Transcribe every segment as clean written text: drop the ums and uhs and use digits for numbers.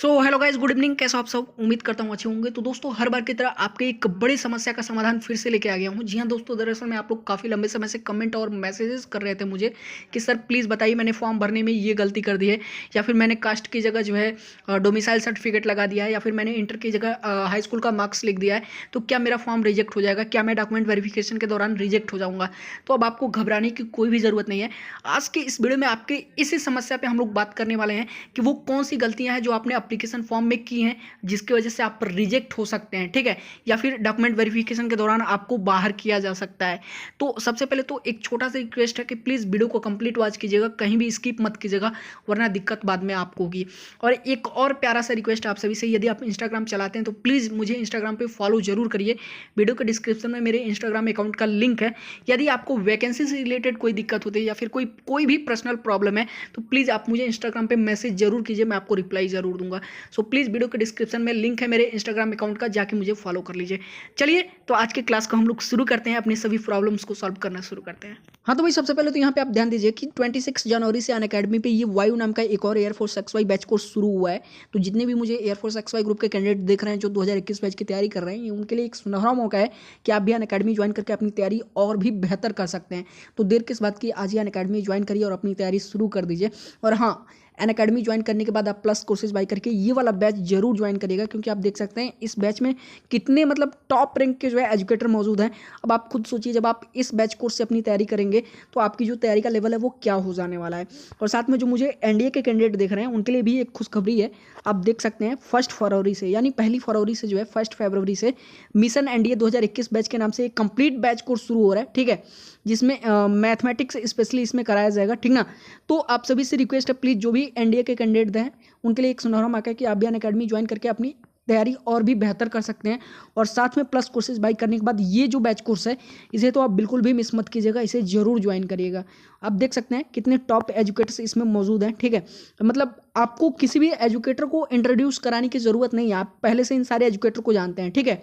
So hello guys, good evening. कैसे हो आप सब? उम्मीद करता हूँ अच्छे होंगे। तो दोस्तों, हर बार की तरह आपके एक बड़ी समस्या का समाधान फिर से लेके आ गया हूँ। जी हाँ दोस्तों, दरअसल में आप लोग काफ़ी लंबे समय से कमेंट और मैसेजेस कर रहे थे मुझे कि सर प्लीज़ बताइए, मैंने फॉर्म भरने में ये गलती कर दी है, या फिर मैंने कास्ट की जगह जो है डोमिसाइल सर्टिफिकेट लगा दिया है, या फिर मैंने इंटर की जगह हाई स्कूल का मार्क्स लिख दिया है, तो क्या मेरा फॉर्म रिजेक्ट हो जाएगा? क्या मैं डॉक्यूमेंट वेरिफिकेशन के दौरान रिजेक्ट हो जाऊँगा? तो अब आपको घबराने की कोई भी ज़रूरत नहीं है। आज के इस वीडियो में आपके इसी समस्या पर हम लोग बात करने वाले हैं कि वो कौन सी गलतियाँ हैं जो आपने एप्लीकेशन फॉर्म में की हैं, जिसकी वजह से आप रिजेक्ट हो सकते हैं, ठीक है, या फिर डॉक्यूमेंट वेरिफिकेशन के दौरान आपको बाहर किया जा सकता है। तो सबसे पहले तो एक छोटा सा रिक्वेस्ट है कि प्लीज़ वीडियो को कंप्लीट वॉच कीजिएगा, कहीं भी स्किप मत कीजिएगा, वरना दिक्कत बाद में आपको होगी। और एक और प्यारा सा रिक्वेस्ट आप सभी से, यदि आप इंस्टाग्राम चलाते हैं तो प्लीज़ मुझे इंस्टाग्राम पर फॉलो जरूर करिए। वीडियो के डिस्क्रिप्शन में मेरे इंस्टाग्राम अकाउंट का लिंक है। यदि आपको वैकेंसी से रिलेटेड कोई दिक्कत होती है या फिर कोई भी पर्सनल प्रॉब्लम है, तो प्लीज़ आप मुझे इंस्टाग्राम पे मैसेज जरूर कीजिए, मैं आपको रिप्लाई जरूर दूंगा। सो प्लीज़ वीडियो के डिस्क्रिप्शन में लिंक है मेरे इंस्टाग्राम अकाउंट का, जाके मुझे फॉलो कर लीजिए। चलिए, तो आज के क्लास को हम लोग शुरू करते हैं, अपनी सभी प्रॉब्लम्स को सॉल्व करना शुरू करते हैं। हाँ तो भाई, सबसे पहले तो यहाँ पे आप ध्यान दीजिए कि 26 जनवरी से अनअकैडमी पे ये वायु नाम का एक और एयरफोर्स XY बैच कोर्स शुरू हुआ है। तो जितने भी मुझे एयरफोर्स XY ग्रुप के कैंडिडेट देख रहे हैं जो 2021 बैच की तैयारी कर रहे हैं, ये उनके लिए एक सुनहरा मौका है कि आप भी अनअकैडमी ज्वाइन करके अपनी तैयारी और भी बेहतर कर सकते हैं। तो देर किस बात की, आज ही अनअकैडमी ज्वाइन करिए और अपनी तैयारी शुरू कर दीजिए। और हाँ, अनअकैडमी ज्वाइन करने के बाद आप प्लस कोर्सेज बाई करके ये वाला बैच जरूर ज्वाइन करिएगा, क्योंकि आप देख सकते हैं इस बैच में कितने मतलब टॉप रैंक के जो है एजुकेटर मौजूद हैं। अब आप खुद सोचिए, जब आप इस बैच कोर्स से अपनी तैयारी करेंगे तो आपकी जो तैयारी का लेवल है वो क्या हो जाने वाला है। और साथ में जो मुझे एनडीए के कैंडिडेट देख रहे हैं उनके लिए भी एक खुशखबरी है। आप देख सकते हैं 1 फरवरी से, यानी 1 फरवरी से जो है 1 फरवरी से मिशन एनडीए 2021 बैच के नाम से एक कंप्लीट बैच कोर्स शुरू हो रहा है, ठीक है, जिसमें मैथमेटिक्स स्पेशली इसमें कराया जाएगा, ठीक ना। तो आप सभी से रिक्वेस्ट है, प्लीज़ जो भी एनडीए के कैंडिडेट हैं उनके लिए एक सुनहरा मौका है कि आप भी अनअकैडमी ज्वाइन करके अपनी तैयारी और भी बेहतर कर सकते हैं। और साथ में प्लस कोर्सेज बाई करने के बाद ये जो बैच कोर्स है, इसे तो आप बिल्कुल भी मिस मत कीजिएगा, इसे जरूर ज्वाइन करिएगा। आप देख सकते हैं कितने टॉप एजुकेटर्स इसमें मौजूद हैं, ठीक है। मतलब आपको किसी भी एजुकेटर को इंट्रोड्यूस कराने की ज़रूरत नहीं है, आप पहले से इन सारे एजुकेटर को जानते हैं, ठीक है।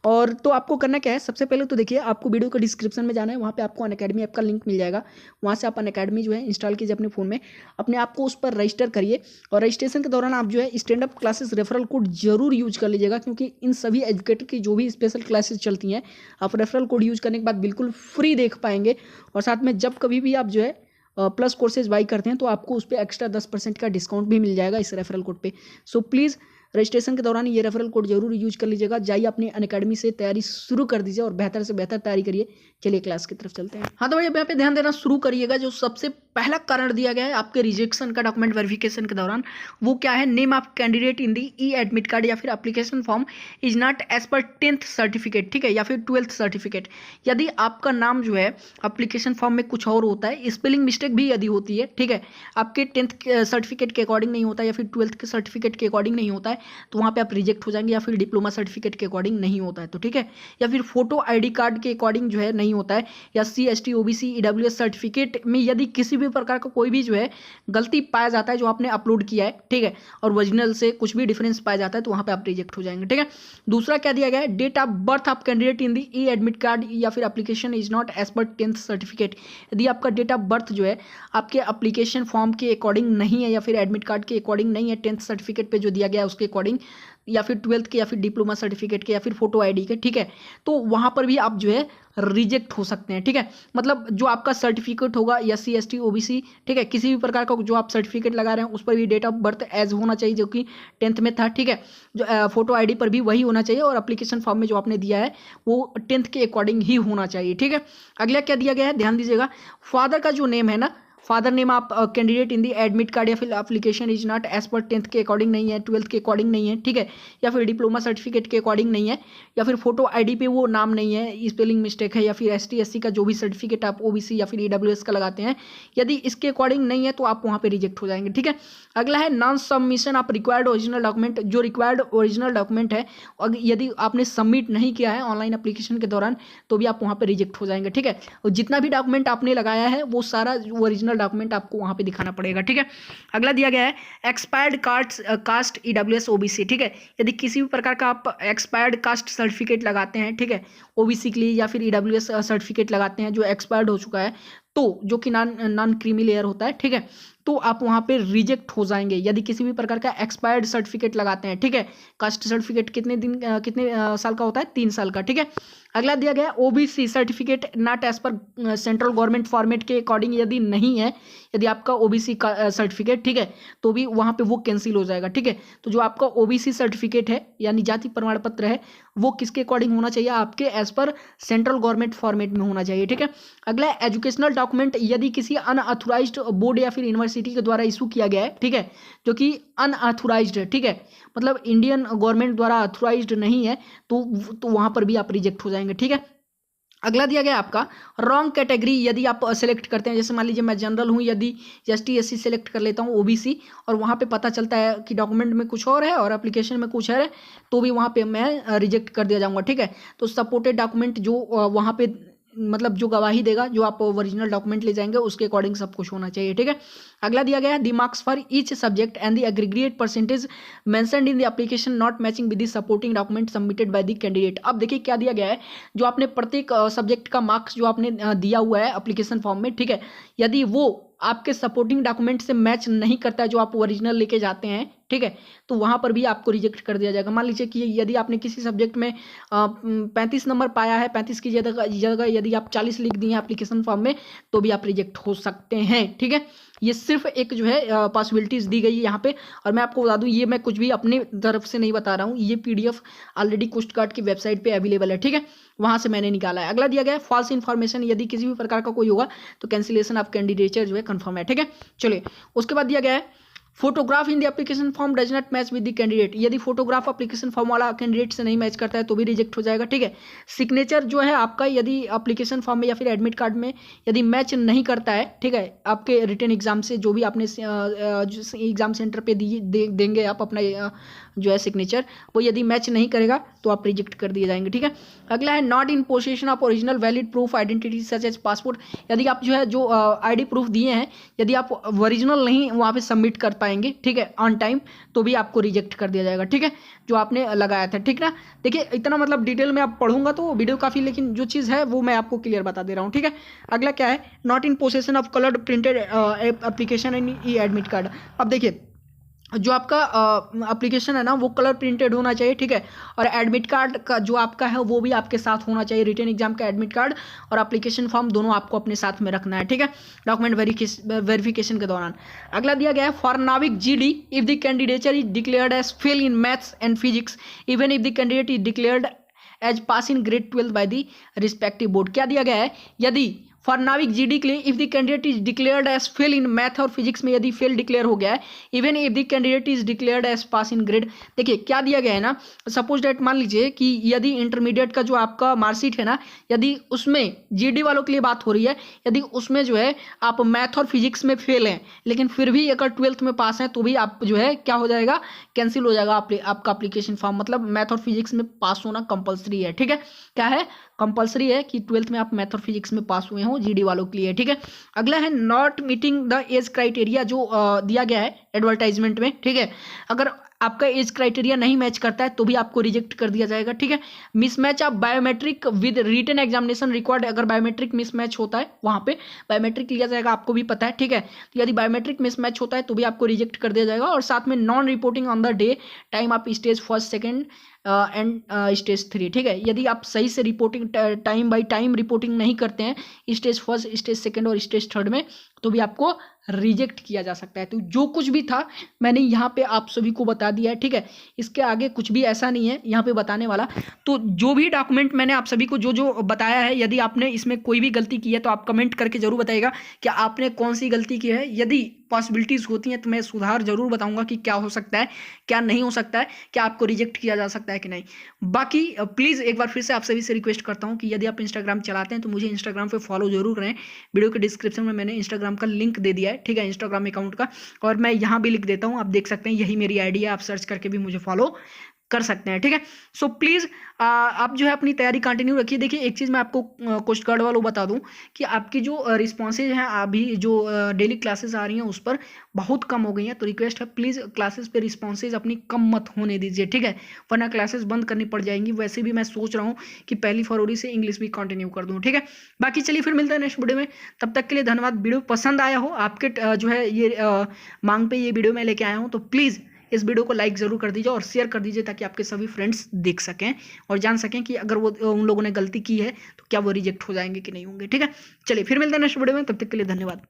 और तो आपको करना क्या है, सबसे पहले तो देखिए, आपको वीडियो के डिस्क्रिप्शन में जाना है, वहाँ पे आपको अनअकैडमी ऐप का लिंक मिल जाएगा। वहाँ से आप अनअकैडमी जो है इंस्टॉल कीजिए अपने फ़ोन में, अपने आप को उस पर रजिस्टर करिए। और रजिस्ट्रेशन के दौरान आप जो है stand up classes referral code जरूर यूज कर लीजिएगा, क्योंकि इन सभी एजुकेटर की जो भी स्पेशल क्लासेस चलती हैं, आप रेफरल कोड यूज करने के बाद बिल्कुल फ्री देख पाएंगे। और साथ में जब कभी भी आप जो है प्लस कोर्सेज बाई करते हैं तो आपको उस पर एक्स्ट्रा 10% का डिस्काउंट भी मिल जाएगा इस रेफरल कोड पे। सो प्लीज़ रजिस्ट्रेशन के दौरान ये रेफरल कोड जरूर यूज कर लीजिएगा। जाइए अपनी अनअकैडमी से तैयारी शुरू कर दीजिए और बेहतर से बेहतर तैयारी करिए। चलिए क्लास की तरफ चलते हैं। हाँ तो भाई, अब यहाँ पे ध्यान देना शुरू करिएगा। जो सबसे पहला कारण दिया गया है आपके रिजेक्शन का डॉक्यूमेंट वेरिफिकेशन के दौरान, वो क्या है, name of candidate in the e admit card या फिर application form is not as per 10th certificate, ठीक है, या फिर 12th सर्टिफिकेट। यदि आपका नाम जो है एप्लीकेशन फॉर्म में कुछ और होता है, स्पेलिंग मिस्टेक भी यदि होती है, ठीक है, आपके 10th सर्टिफिकेट के अकॉर्डिंग नहीं होता है या फिर 12th के सर्टिफिकेट के अकॉर्डिंग नहीं होता है, तो वहाँ पे आप रिजेक्ट हो जाएंगे। या फिर डिप्लोमा सर्टिफिकेट के अकॉर्डिंग नहीं होता है तो ठीक है, या फिर फोटो आईडी कार्ड के अकॉर्डिंग जो है नहीं होता है, या SC ST OBC EWS certificate में यदि किसी भी प्रकार का कोई भी जो है गलती पाया जाता है जो आपने अपलोड किया है, ठीक है, और ओरिजिनल से कुछ भी डिफरेंस पाया जाता है, तो वहाँ पे आप रिजेक्ट हो जाएंगे, ठीक है। दूसरा क्या दिया गया है, date of birth of candidate in the e admit card या फिर application is not as per 10th certificate. यदि आपका डेट ऑफ बर्थ जो है आपके एप्लीकेशन फॉर्म के अकॉर्डिंग नहीं है या फिर एडमिट कार्ड के अकॉर्डिंग नहीं है, 10th सर्टिफिकेट पे जो दिया गया है उसके अकॉर्डिंग, या फिर 12th के या फिर डिप्लोमा सर्टिफिकेट के या फिर फोटो आईडी के, ठीक है, तो वहां पर भी आप जो है रिजेक्ट हो सकते हैं, ठीक है। मतलब जो आपका सर्टिफिकेट होगा SC ST OBC, ठीक है, किसी भी प्रकार का जो आप सर्टिफिकेट लगा रहे हैं उस पर भी डेट ऑफ बर्थ एज होना चाहिए जो कि 10th में था, ठीक है। जो फोटो आईडी पर भी वही होना चाहिए और एप्लीकेशन फॉर्म में जो आपने दिया है वो 10th के अकॉर्डिंग ही होना चाहिए, ठीक है। अगला क्या दिया गया है, ध्यान दीजिएगा, फादर का जो नेम है ना, फादर नेम आप candidate in the admit card या फिर application is not as per 10th के अकॉर्डिंग नहीं है, 12th के अकॉर्डिंग नहीं है, ठीक है, या फिर डिप्लोमा सर्टिफिकेट के अकॉर्डिंग नहीं है, या फिर फोटो आईडी पे वो नाम नहीं है, स्पेलिंग मिस्टेक है, या फिर ST SC का जो भी सर्टिफिकेट आप OBC या फिर EWS का लगाते हैं, यदि इसके अकॉर्डिंग नहीं है तो आप वहाँ पे रिजेक्ट हो जाएंगे, ठीक है। अगला है non submission of required original document. जो रिक्वायर्ड ओरिजिनल डॉक्यूमेंट है यदि आपने सबमिट नहीं किया है ऑनलाइन एप्लीकेशन के दौरान, तो भी आप वहाँ पे रिजेक्ट हो जाएंगे, ठीक है। और जितना भी डॉक्यूमेंट आपने लगाया है वो सारा ओरिजिनल डॉक्यूमेंट आपको वहाँ पे दिखाना पड़ेगा, ठीक है। अगला दिया गया है एक्सपायर्ड कास्ट EWS OBC, ठीक है। यदि किसी भी प्रकार का आप एक्सपायर्ड कास्ट सर्टिफिकेट लगाते हैं, ठीक है, OBC के लिए या फिर EWS सर्टिफिकेट लगाते हैं जो एक्सपायर्ड हो चुका है, तो जो कि नॉन क्रीमी लेयर होता है, ठीक है, तो आप वहाँ पे रिजेक्ट हो जाएंगे यदि किसी भी प्रकार का एक्सपायर्ड सर्टिफिकेट लगाते हैं, ठीक है। कास्ट सर्टिफिकेट कितने दिन कितने साल का होता है, 3 साल का, ठीक है। अगला दिया गया OBC certificate not as per central government format के अकॉर्डिंग यदि नहीं है, यदि आपका ओबीसी का सर्टिफिकेट, ठीक है, तो भी वहाँ पे वो कैंसिल हो जाएगा, ठीक है। तो जो आपका ओबीसी सर्टिफिकेट है यानी जाति प्रमाण पत्र है, वो किसके अकॉर्डिंग होना चाहिए, आपके as per central government format में होना चाहिए, ठीक है। अगला एजुकेशनल डॉक्यूमेंट यदि किसी अनऑथोराइज्ड बोर्ड या फिर यूनिवर्सिटी के द्वारा इशू किया गया है, ठीक है, जो कि अनऑथोराइज्ड है, ठीक है, मतलब इंडियन गवर्नमेंट द्वारा ऑथोराइज्ड नहीं है, तो वहां पर भी आप रिजेक्ट हो जाएंगे, ठीक है। अगला दिया गया आपका रॉन्ग कैटेगरी यदि आप सेलेक्ट करते हैं, जैसे मान लीजिए मैं जनरल हूं, यदि एसटी एससी सेलेक्ट कर लेता हूं ओबीसी, और वहां पे पता चलता है कि डॉक्यूमेंट में कुछ और है और एप्लीकेशन में कुछ और है, तो भी वहां पे मैं रिजेक्ट कर दिया जाऊंगा, ठीक है। तो सपोर्टेड डॉक्यूमेंट जो वहां पे मतलब जो गवाही देगा, जो आप ओरिजिनल डॉक्यूमेंट ले जाएंगे उसके अकॉर्डिंग सब कुछ होना चाहिए, ठीक है। अगला दिया गया है the marks for each subject and the aggregate percentage mentioned in the application not matching with the supporting document submitted by the candidate. अब देखिए क्या दिया गया है, जो आपने प्रत्येक सब्जेक्ट का मार्क्स जो आपने दिया हुआ है एप्लीकेशन फॉर्म में, ठीक है, यदि वो आपके सपोर्टिंग डॉक्यूमेंट से मैच नहीं करता है जो आप ओरिजिनल लेके जाते हैं, ठीक है, तो वहां पर भी आपको रिजेक्ट कर दिया जाएगा। मान लीजिए कि यदि आपने किसी सब्जेक्ट में 35 नंबर पाया है, 35 की जगह यदि आप 40 लिख दिए हैं एप्लीकेशन फॉर्म में, तो भी आप रिजेक्ट हो सकते हैं, ठीक है। ये सिर्फ एक जो है पॉसिबिलिटीज दी गई है यहाँ पे, और मैं आपको बता दूं ये मैं कुछ भी अपनी तरफ से नहीं बता रहा हूँ, ये पीडीएफ ऑलरेडी कोस्ट गार्ड की वेबसाइट पे अवेलेबल है, ठीक है, वहां से मैंने निकाला है। अगला दिया गया है फॉल्स इन्फॉर्मेशन यदि किसी भी प्रकार का कोई होगा तो कैंसिलेशन ऑफ कैंडिडेचर जो है कंफर्म है, ठीक है। चलिए उसके बाद दिया गया है photograph in the application form does not match with the candidate, यदि फोटोग्राफ एप्लीकेशन फॉर्म वाला कैंडिडेट से नहीं मैच करता है तो भी रिजेक्ट हो जाएगा, ठीक है। सिग्नेचर जो है आपका यदि एप्लीकेशन फॉर्म में या फिर एडमिट कार्ड में यदि मैच नहीं करता है, ठीक है, आपके रिटन एग्जाम से जो भी आपने एग्जाम सेंटर पे देंगे आप अपना जो है सिग्नेचर, वो यदि मैच नहीं करेगा तो आप रिजेक्ट कर दिए जाएंगे, ठीक है। अगला है not in possession of original valid proof identity such as passport, यदि आप जो है जो आईडी प्रूफ दिए हैं यदि आप ओरिजिनल नहीं वहाँ पे सबमिट कर पाएंगे, ठीक है, ऑन टाइम, तो भी आपको रिजेक्ट कर दिया जाएगा, ठीक है, जो आपने लगाया था, ठीक ना। देखिए इतना मतलब डिटेल में आप पढ़ूंगा तो वीडियो काफ़ी, लेकिन जो चीज़ है वो मैं आपको क्लियर बता दे रहा हूँ, ठीक है। अगला क्या है not in possession of coloured printed application in E admit card. अब देखिए जो आपका एप्लीकेशन है ना वो कलर प्रिंटेड होना चाहिए, ठीक है, और एडमिट कार्ड का जो आपका है वो भी आपके साथ होना चाहिए, रिटन एग्जाम का एडमिट कार्ड और एप्लीकेशन फॉर्म दोनों आपको अपने साथ में रखना है, ठीक है, डॉक्यूमेंट वेरिफिकेशन के दौरान। अगला दिया गया है फॉर नाविक GD if the candidature is declared as fail in maths and physics even if the candidate is declared as pass in grade 12 by the respective board. क्या दिया गया है, यदि फॉर नाविक जीडी के लिए if the candidate is declared as fail in math और physics में यदि फेल डिक्लेयर हो गया है, even if the candidate is declared as pass in grade. देखिए क्या दिया गया है ना, सपोज डेट मान लीजिए कि यदि इंटरमीडिएट का जो आपका मार्कशीट है ना, यदि उसमें जीडी वालों के लिए बात हो रही है, यदि उसमें जो है आप मैथ और फिजिक्स में फेल हैं लेकिन फिर भी अगर 12th में पास हैं तो भी आप जो है क्या हो जाएगा, कैंसिल हो जाएगा आपका एप्लीकेशन फॉर्म, मतलब मैथ और फिजिक्स में पास होना कंपलसरी है, ठीक है, क्या है कंपलसरी है कि 12th में आप मैथ और फिजिक्स में पास हुए हो जीडी वालों के लिए, ठीक है। अगला है not meeting the age criteria, जो दिया गया है एडवर्टाइजमेंट में, ठीक है, अगर आपका एज क्राइटेरिया नहीं मैच करता है तो भी आपको रिजेक्ट कर दिया जाएगा, ठीक है। Mismatch of biometric with written examination required, अगर बायोमेट्रिक मिसमैच होता है वहां पे बायोमेट्रिक लिया जाएगा, आपको भी पता है, ठीक है, तो यदि बायोमेट्रिक मिसमैच होता है तो भी आपको रिजेक्ट कर दिया जाएगा। और साथ में non reporting on the day time of stage first second and stage 3, ठीक है, यदि आप सही से reporting time by time reporting नहीं करते हैं स्टेज फर्स्ट स्टेज सेकंड और स्टेज थर्ड में, तो भी आपको रिजेक्ट किया जा सकता है। तो जो कुछ भी था मैंने यहाँ पे आप सभी को बता दिया है, ठीक है, इसके आगे कुछ भी ऐसा नहीं है यहाँ पे बताने वाला। तो जो भी डॉक्यूमेंट मैंने आप सभी को जो जो बताया है, यदि आपने इसमें कोई भी गलती की है तो आप कमेंट करके जरूर बताइएगा कि आपने कौन सी गलती की है। यदि पॉसिबिलिटीज़ होती हैं तो मैं सुधार जरूर बताऊंगा कि क्या हो सकता है क्या नहीं हो सकता है, क्या आपको रिजेक्ट किया जा सकता है कि नहीं। बाकी प्लीज़ एक बार फिर से आप सभी से रिक्वेस्ट करता हूं कि यदि आप इंस्टाग्राम चलाते हैं तो मुझे इंस्टाग्राम पे फॉलो जरूर करें। वीडियो के डिस्क्रिप्शन में मैंने इंस्टाग्राम का लिंक दे दिया है, ठीक है, इंस्टाग्राम अकाउंट का, और मैं यहाँ भी लिख देता हूँ, आप देख सकते हैं, यही मेरी आईडी है, आप सर्च करके भी मुझे फॉलो कर सकते हैं, ठीक है। सो प्लीज़ आप जो है अपनी तैयारी कंटिन्यू रखिए। देखिए एक चीज़ मैं आपको कोस्ट गार्ड वालों बता दूं कि आपकी जो रिस्पॉन्सेज हैं अभी जो डेली क्लासेस आ रही हैं उस पर बहुत कम हो गई हैं, तो रिक्वेस्ट है प्लीज़ क्लासेस पे रिस्पॉन्सेज अपनी कम मत होने दीजिए, ठीक है, वरना क्लासेस बंद करनी पड़ जाएंगी। वैसे भी मैं सोच रहा हूँ कि 1 फरवरी से इंग्लिश भी कंटिन्यू कर दूँ, ठीक है। बाकी चलिए फिर मिलते हैं नेक्स्ट वीडियो में, तब तक के लिए धन्यवाद। वीडियो पसंद आया हो आपके जो है ये मांग पे ये वीडियो मैं लेके आया हूँ, तो प्लीज़ इस वीडियो को लाइक ज़रूर कर दीजिए और शेयर कर दीजिए ताकि आपके सभी फ्रेंड्स देख सकें और जान सकें कि अगर वो उन लोगों ने गलती की है तो क्या वो रिजेक्ट हो जाएंगे कि नहीं होंगे, ठीक है। चलिए फिर मिलते हैं नेक्स्ट वीडियो में, तब तक के लिए धन्यवाद।